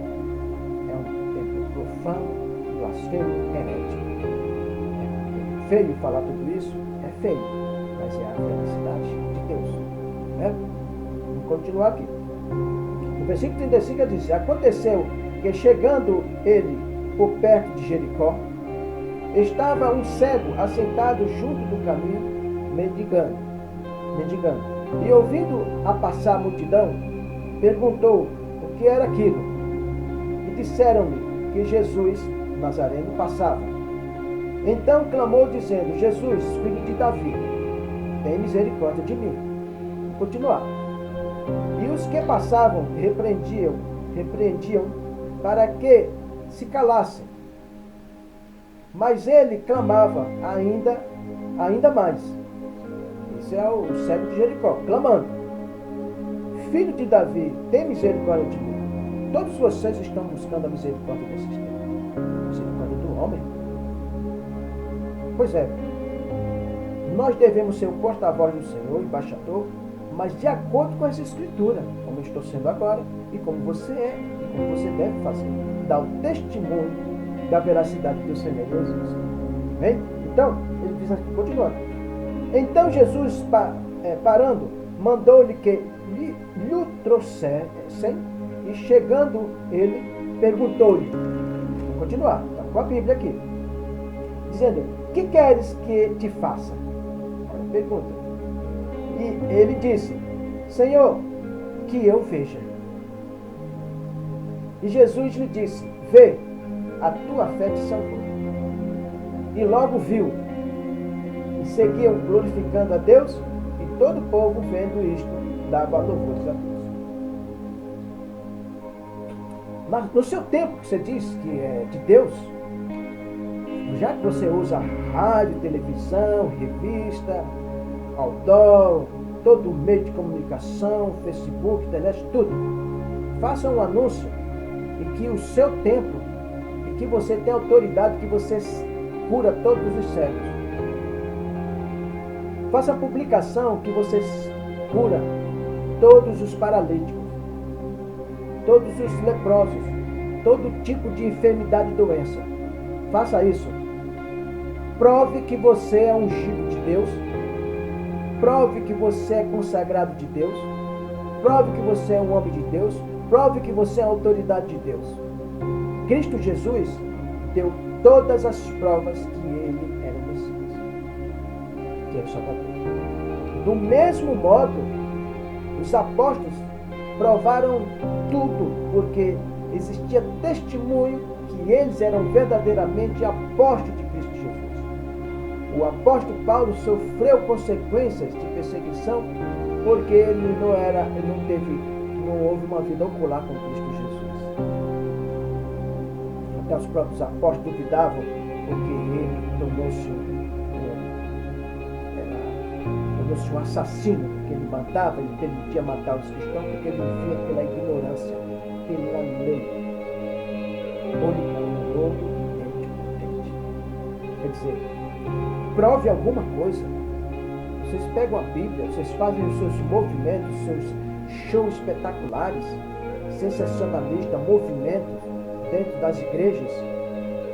É um templo profano, blasfemo, herético. É feio falar tudo isso? É feio, mas é a felicidade de Deus. Vamos continuar aqui. No versículo 35 ele diz: aconteceu que, chegando ele por perto de Jericó, estava um cego assentado junto do caminho, mendigando. E ouvindo a passar a multidão, perguntou o que era aquilo. E disseram-lhe que Jesus Nazareno passava. Então clamou dizendo: Jesus, filho de Davi, tem misericórdia de mim. Vou continuar. E os que passavam repreendiam para que se calassem. Mas ele clamava ainda mais. Esse é o cego de Jericó, clamando: Filho de Davi, tem misericórdia de mim. Todos vocês estão buscando a misericórdia desses tempos. A misericórdia do homem. Pois é, nós devemos ser o porta-voz do Senhor, embaixador, mas de acordo com as Escrituras, como eu estou sendo agora, e como você é, e como você deve fazer. Dar o testemunho da veracidade do Senhor Jesus. Bem? Então, ele diz aqui, continuando. Então Jesus, parando, mandou-lhe que lhe trouxessem, e chegando ele, perguntou-lhe, vou continuar, está com a Bíblia aqui, dizendo: que queres que te faça? Olha a pergunta. E ele disse: Senhor, que eu veja. E Jesus lhe disse: vê, a tua fé te salvou. E logo viu. E seguiam glorificando a Deus, e todo o povo, vendo isto, dava louvores a Deus. Mas no seu tempo, que você diz que é de Deus, já que você usa rádio, televisão, revista, outdoor, todo meio de comunicação, Facebook, internet, tudo, faça um anúncio e que o seu templo, e que você tem autoridade, que você cura todos os cegos. Faça a publicação que você cura todos os paralíticos, todos os leprosos, todo tipo de enfermidade e doença. Faça isso. Prove que você é ungido de Deus. Prove que você é consagrado de Deus. Prove que você é um homem de Deus. Prove que você é a autoridade de Deus. Cristo Jesus deu todas as provas que ele era o Messias, que era o Salvador. Do mesmo modo, os apóstolos provaram tudo, porque existia testemunho que eles eram verdadeiramente apóstolos de Cristo Jesus. O apóstolo Paulo sofreu consequências de perseguição porque ele não houve uma vida ocular com Cristo Jesus. Até os próprios apóstolos duvidavam, porque ele tornou-se um assassino, porque ele matava, ele permitia matar os cristãos, porque ele via pela ignorância, pela lei. Quer dizer, prove alguma coisa. Vocês pegam a Bíblia, vocês fazem os seus movimentos, os seus shows espetaculares, sensacionalistas, movimentos dentro das igrejas.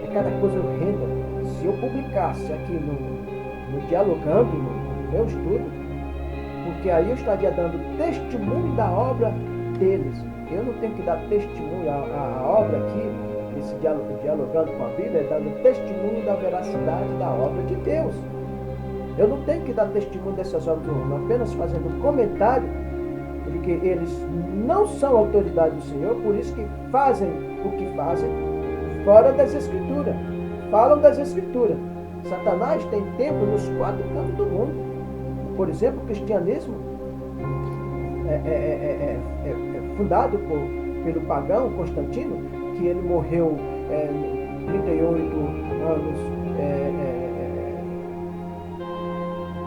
É cada coisa horrenda. Se eu publicasse aqui no Dialogando, no meu estudo, porque aí eu estaria dando testemunho da obra deles. Eu não tenho que dar testemunho, a obra aqui, esse Dialogando com a Bíblia, é dando testemunho da veracidade da obra de Deus. Eu não tenho que dar testemunho dessas obras do homem, apenas fazendo um comentário, porque eles não são autoridade do Senhor, por isso que fazem o que fazem fora das Escrituras. Falam das Escrituras. Satanás tem templo nos 4 cantos do mundo. Por exemplo, o cristianismo é fundado pelo pagão Constantino, que ele morreu 38 anos,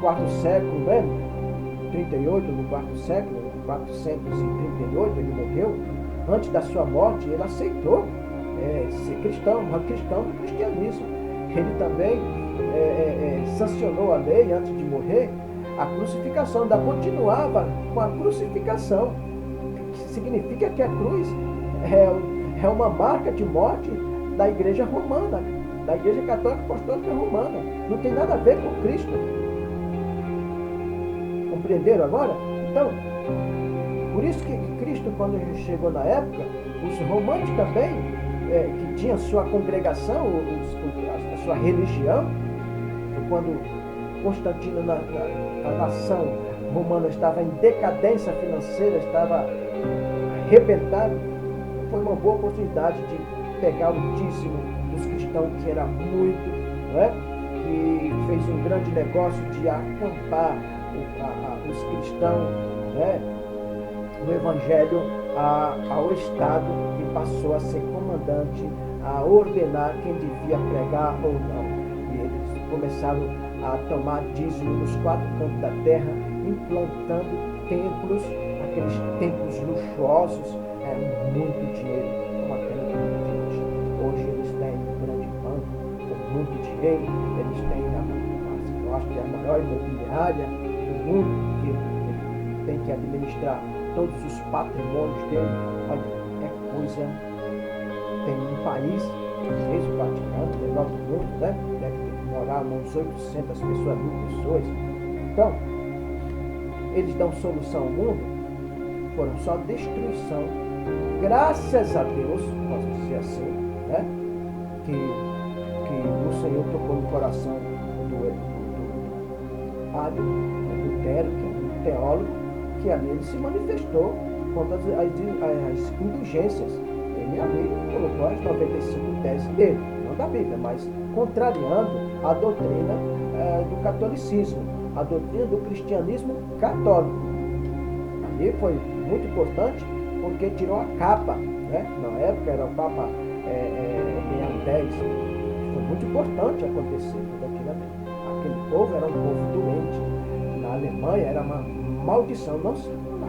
quarto século, né? 38, no quarto século, 438 ele morreu. Antes da sua morte, ele aceitou ser cristão, um cristão do cristianismo. Ele também sancionou a lei antes de morrer, a crucificação, ainda continuava com a crucificação, que significa que a cruz é uma marca de morte da igreja romana, da igreja católica apostólica romana. Não tem nada a ver com Cristo. Compreenderam agora? Então, por isso que Cristo, quando chegou na época, os romanos também, que tinham sua congregação, a sua religião, quando Constantino, a nação romana estava em decadência financeira, estava arrebentada, foi uma boa oportunidade de pegar o dízimo dos cristãos, que era muito, não é? e fez um grande negócio de acampar os cristãos, né, o evangelho ao Estado, e passou a ser comandante, a ordenar quem devia pregar ou não. E eles começaram a tomar dízimo nos 4 cantos da terra, implantando templos, aqueles templos luxuosos, muito dinheiro, como até no tempo de hoje. Hoje eles têm um grande banco, com muito dinheiro, eles têm eu acho que é a maior imobiliária do mundo, que tem que administrar todos os patrimônios dele. Olha, é coisa. Tem um país, esse o Vaticano, o melhor do mundo, né? Deve morar uns 800 pessoas, 1000 pessoas. Então, eles dão solução ao mundo, foram só destruição. Graças a Deus, posso dizer assim, né? Que o Senhor tocou no coração do padre Lutero, que é um teólogo, que ali ele se manifestou contra as indulgências. Ele ali colocou as 95 teses dele, não da Bíblia, mas contrariando a doutrina do catolicismo, a doutrina do cristianismo católico. Ali foi muito importante porque tirou a capa, né? Na época era o Papa Leão X. Foi muito importante acontecer aquele povo era um povo doente. Na Alemanha era uma maldição, não só na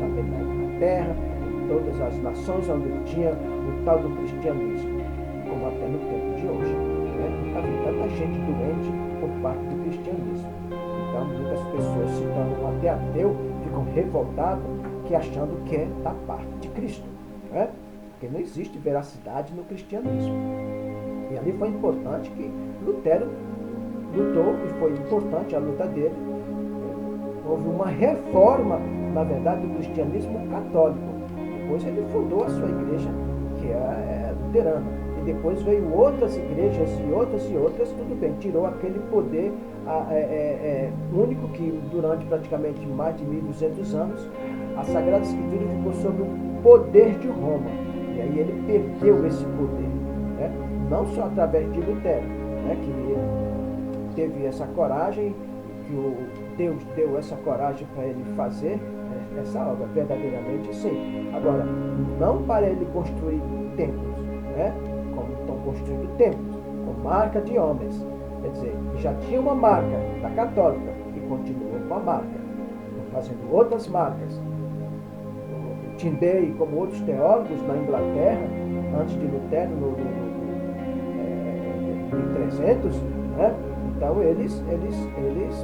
Inglaterra, em todas as nações onde tinha o tal do cristianismo, como até no tempo de hoje. Né? Havia tanta gente doente por parte do cristianismo. Então muitas pessoas se tornam até ateu, ficam revoltadas, que achando que é da parte de Cristo. Né? Porque não existe veracidade no cristianismo. E ali foi importante que Lutero lutou, e foi importante a luta dele. Houve uma reforma, na verdade, do cristianismo católico. Depois ele fundou a sua igreja, que é luterana. E depois veio outras igrejas e outras, tudo bem, tirou aquele poder único que durante praticamente mais de 1200 anos a Sagrada Escritura ficou sob o poder de Roma. E aí ele perdeu esse poder, né? Não só através de Lutero, né? Que ele teve essa coragem, que Deus deu essa coragem para ele fazer essa obra, verdadeiramente sim. Agora, não para ele construir templos, né? Como estão construindo templos, com marca de homens. Quer dizer, já tinha uma marca da católica e continua com a marca, fazendo outras marcas. Tyndale, como outros teólogos na Inglaterra, antes de Lutero, no 1300, né? Então eles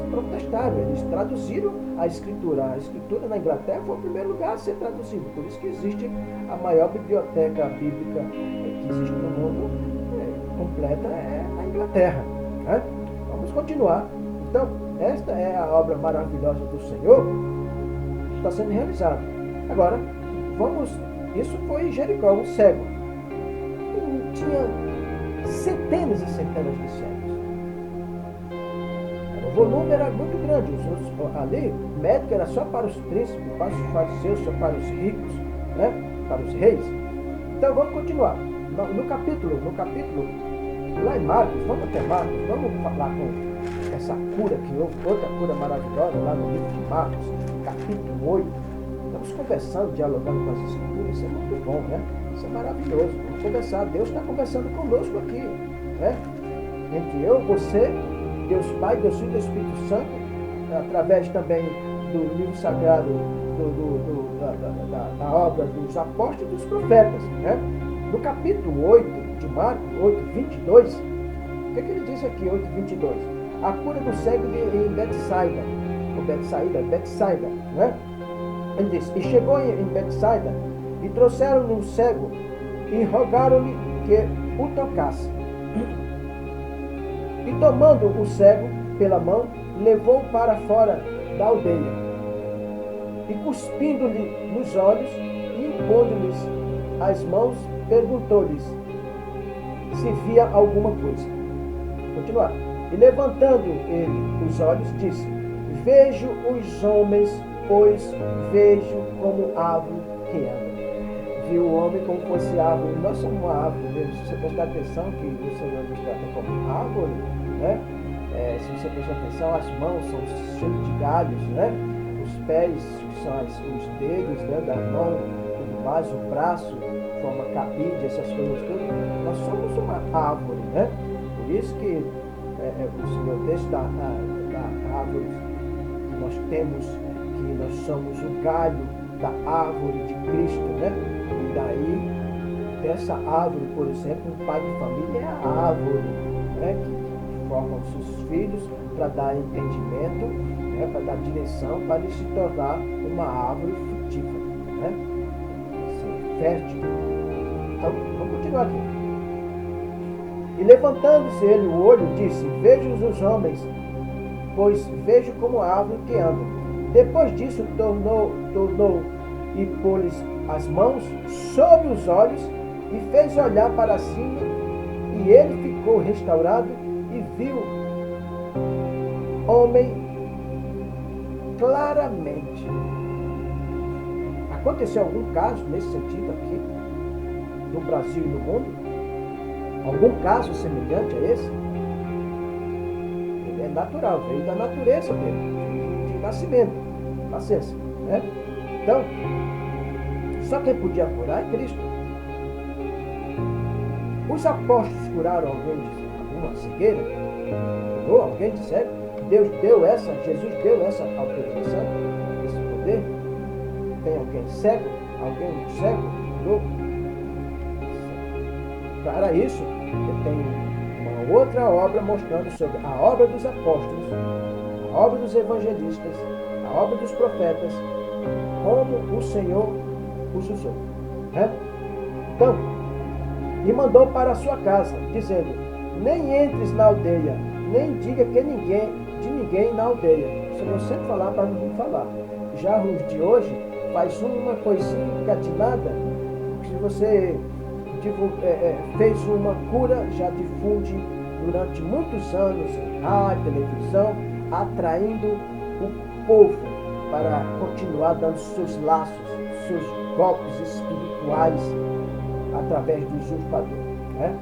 protestaram, eles traduziram a Escritura. A Escritura na Inglaterra foi o primeiro lugar a ser traduzido. Por isso que existe a maior biblioteca bíblica que existe no mundo, completa, na Inglaterra. Né? Vamos continuar. Então, esta é a obra maravilhosa do Senhor que está sendo realizada. Agora, isso foi em Jericó, um cego. Tinha centenas e centenas de cegos. O volume era muito grande. Ali, o médico era só para os príncipes, para os fariseus, só para os ricos, né? Para os reis. Então vamos continuar. No capítulo, lá em Marcos, vamos até Marcos, vamos falar com essa cura que houve, outra cura maravilhosa lá no livro de Marcos, capítulo 8. Estamos conversando, dialogando com as Escrituras, isso é muito bom, né? Isso é maravilhoso. Vamos conversar. Deus está conversando conosco aqui, né? Entre eu, você, Deus Pai, Deus Filho e Deus Espírito Santo, através também do livro sagrado, da obra dos apóstolos e dos profetas. Né? No capítulo 8 de Marcos, 8:22, o que ele diz aqui, 8:22? A cura do cego em Betsaida, Betsaida, né? Ele diz, e chegou em Betsaida, e trouxeram-lhe um cego, e rogaram-lhe que o tocasse. E tomando o cego pela mão, levou para fora da aldeia. E cuspindo-lhe nos olhos, e impondo-lhes as mãos, perguntou-lhes se via alguma coisa. Continuar. E levantando ele os olhos, disse, vejo os homens, pois vejo como árvore que anda. Viu o homem como fosse árvore. Nós somos uma árvore mesmo. Se você prestar atenção que o Senhor nos trata como árvore, né? Se você prestar atenção, as mãos são cheias de galhos, né? Os pés, que são os dedos, né, da mão, tudo mais, o braço, forma cabide, essas coisas todas. Nós somos uma árvore, né? Por isso que o Senhor deixa da árvore que nós temos, que nós somos o galho da árvore de Cristo, né? E daí, dessa árvore, por exemplo, um pai de família é a árvore, né? Que forma os seus filhos para dar entendimento, né? Para dar direção, para ele se tornar uma árvore frutífera, né? Assim, fértil. Então, vamos continuar aqui. E levantando-se ele o olho, disse: vejo os homens, pois vejo como a árvore que anda. Depois disso, tornou e pôs as mãos sobre os olhos e fez olhar para cima, e ele ficou restaurado e viu homem claramente. Aconteceu algum caso nesse sentido aqui, no Brasil e no mundo? Algum caso semelhante a esse? Ele é natural, veio da natureza dele, de nascimento, nascença, né? Então, só quem podia curar é Cristo. Os apóstolos curaram alguém de alguma cegueira? Ou alguém de cego? Jesus deu essa autorização, esse poder? Tem alguém cego? Alguém cego? Curou? Para isso, eu tenho uma outra obra mostrando sobre a obra dos apóstolos, a obra dos evangelistas, a obra dos profetas, como o Senhor os usou, né? Então, e mandou para a sua casa, dizendo: nem entres na aldeia, nem diga que de ninguém na aldeia. Se você falar para não falar. Já os de hoje faz uma coisinha de nada. Se você fez uma cura, já difunde durante muitos anos em rádio, televisão, atraindo o povo para continuar dando seus laços, seus golpes espirituais através do usurpador, né?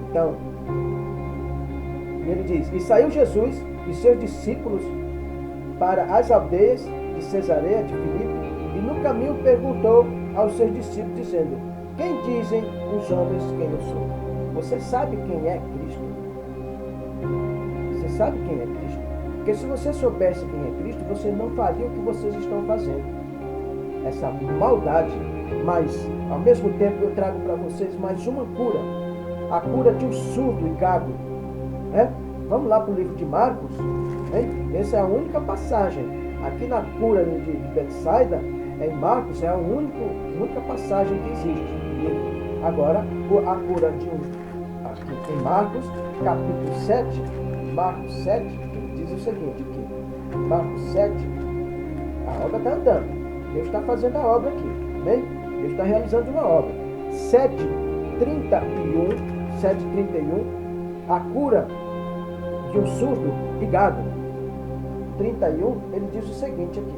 Então, ele diz: e saiu Jesus e seus discípulos para as aldeias de Cesareia de Filipe, e no caminho perguntou aos seus discípulos, dizendo: quem dizem os homens quem eu sou? Você sabe quem é Cristo? Você sabe quem é Cristo? Porque se você soubesse quem é Cristo, você não faria o que vocês estão fazendo. Essa maldade. Mas, ao mesmo tempo, eu trago para vocês mais uma cura. A cura de um surdo e gago, né? Vamos lá para o livro de Marcos, né? Essa é a única passagem. Aqui na cura de Betsaida, em Marcos, é a única passagem que existe. Agora, a cura de aqui em Marcos, capítulo 7, Marcos 7, diz o seguinte aqui. Marcos 7, a obra está andando. Deus está fazendo a obra aqui, bem? Deus está realizando uma obra. 7:31, a cura de um surdo e gago. 31, ele diz o seguinte aqui,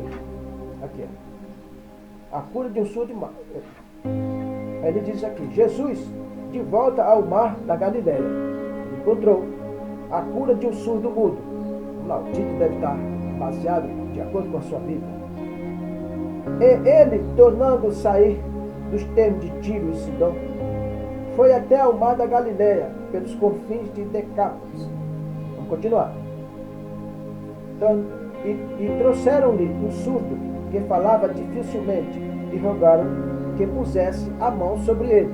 ó. A cura de um surdo e gago. Ele diz aqui: Jesus, de volta ao mar da Galileia, encontrou a cura de um surdo mudo. Vamos lá, o título deve estar baseado de acordo com a sua Bíblia. E ele, tornando sair dos termos de Tiro e Sidom, foi até ao mar da Galileia, pelos confins de Decápolis. Vamos continuar. Então, e trouxeram-lhe um surdo que falava dificilmente e rogaram que pusesse a mão sobre ele.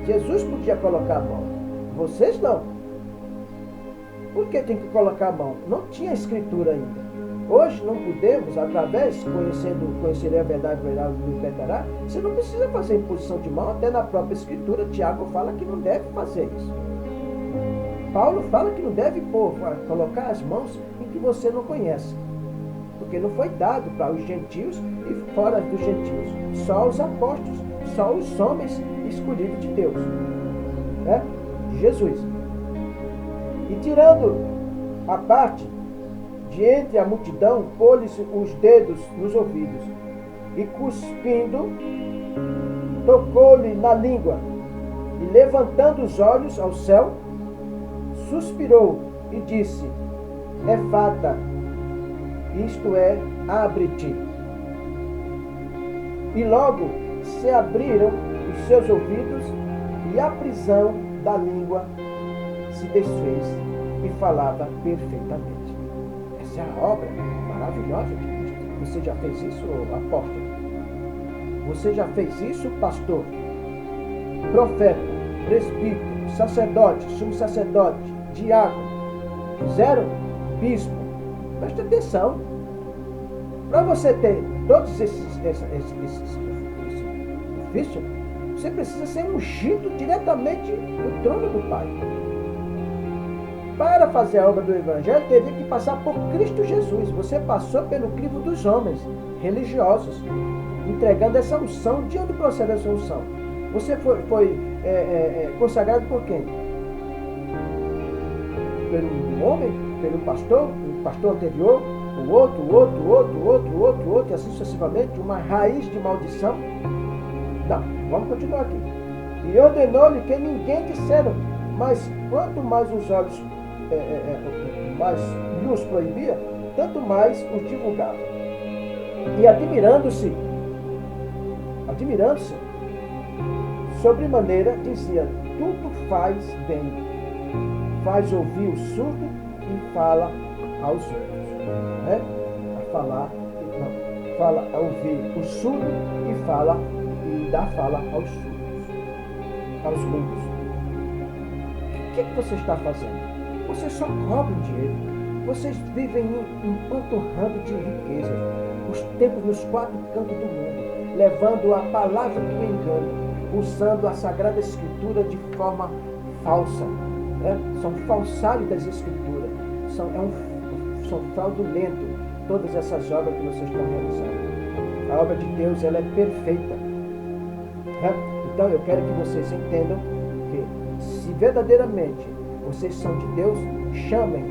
Jesus podia colocar a mão, vocês não. Por que tem que colocar a mão? Não tinha escritura ainda. Hoje não podemos, através, conhecerei a verdade, a verdade nos libertará. Você não precisa fazer imposição de mão, até na própria escritura, Tiago fala que não deve fazer isso. Paulo fala que não deve colocar as mãos em que você não conhece. Porque não foi dado para os gentios e fora dos gentios. Só os apóstolos, só os homens escolhidos de Deus, né? De Jesus. E tirando a parte de entre a multidão, pôs-lhes os dedos nos ouvidos e, cuspindo, tocou-lhe na língua e, levantando os olhos ao céu, suspirou e disse: efata, isto é, abre-te. E logo se abriram os seus ouvidos e a prisão da língua se desfez e falava perfeitamente. Essa é a obra maravilhosa de Cristo. Você já fez isso, apóstolo? Você já fez isso, pastor? Profeta, presbítero, sacerdote, sumo sacerdote, diácono? Fizeram? Bispo? Preste atenção. Para você ter todos esses ofícios, você precisa ser ungido diretamente do trono do Pai. Para fazer a obra do Evangelho, teve que passar por Cristo Jesus. Você passou pelo crivo dos homens religiosos, entregando essa unção. De onde procede essa unção? Você foi consagrado por quem? Pelo homem? Pelo pastor? O pastor anterior? O outro, e assim sucessivamente? Uma raiz de maldição? Não, vamos continuar aqui. E ordenou-lhe que ninguém dissera, mas quanto mais os olhos mais lhes proibia, tanto mais os divulgava. E admirando-se, sobremaneira, dizia: tudo faz bem, faz ouvir o surdo e fala aos outros. Né? Fala a ouvir o surdo e dá fala aos surdos, aos mudos. O que você está fazendo? Vocês só cobram dinheiro. Vocês vivem empanturrando de riqueza os templos nos 4 cantos do mundo, levando a palavra do engano, usando a Sagrada Escritura de forma falsa. Né? São falsários das Escrituras. São fraudulentos todas essas obras que vocês estão realizando. A obra de Deus, ela é perfeita. Né? Então eu quero que vocês entendam que, se verdadeiramente vocês são de Deus, chamem.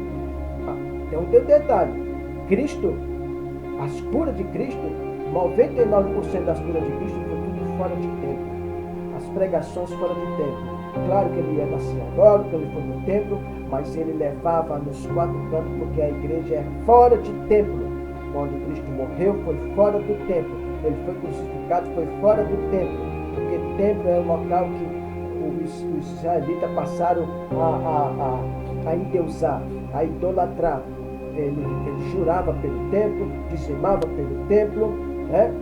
Tem um detalhe. Cristo, as curas de Cristo, 99% das curas de Cristo foi tudo fora de tempo. As pregações fora de tempo. Claro que ele ia na sinagoga, que ele foi no templo, mas ele levava nos 4 cantos, porque a igreja é fora de templo. Quando Cristo morreu, foi fora do templo. Ele foi crucificado, foi fora do templo. Porque templo é um local que os israelitas passaram a endeusar, a idolatrar. Ele jurava pelo templo, dizimava pelo templo, né?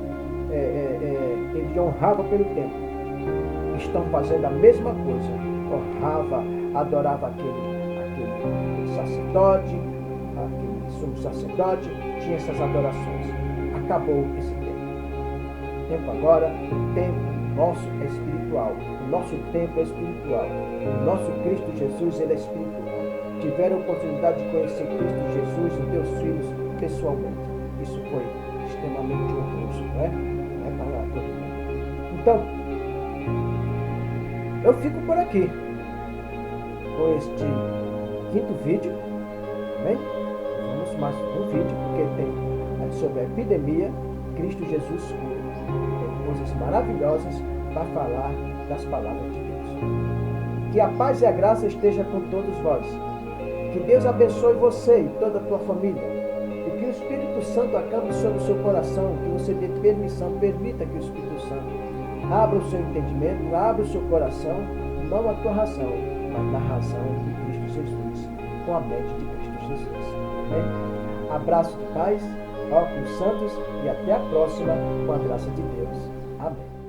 Ele honrava pelo templo. Estão fazendo a mesma coisa. Honrava, adorava aquele sacerdote, aquele sumo sacerdote, tinha essas adorações. Acabou esse tempo. O tempo agora, o tempo nosso é espiritual. O nosso tempo é espiritual. O nosso Cristo Jesus, ele é espiritual. Tiveram a oportunidade de conhecer Cristo Jesus e teus filhos pessoalmente. Isso foi extremamente honroso, não é? Não é para todo mundo. Então, eu fico por aqui com este 5º vídeo. Bem, vamos mais um vídeo, porque tem sobre a epidemia. Cristo Jesus cura. Tem coisas maravilhosas para falar das palavras de Deus. Que a paz e a graça esteja com todos vós. Que Deus abençoe você e toda a tua família. E que o Espírito Santo acampe sobre o seu coração. Que você dê permissão, permita que o Espírito Santo abra o seu entendimento, abra o seu coração, não a tua razão, mas na razão de Cristo Jesus, com a mente de Cristo Jesus. Amém? Abraço de paz, óculos santos e até a próxima, com a graça de Deus. Amém.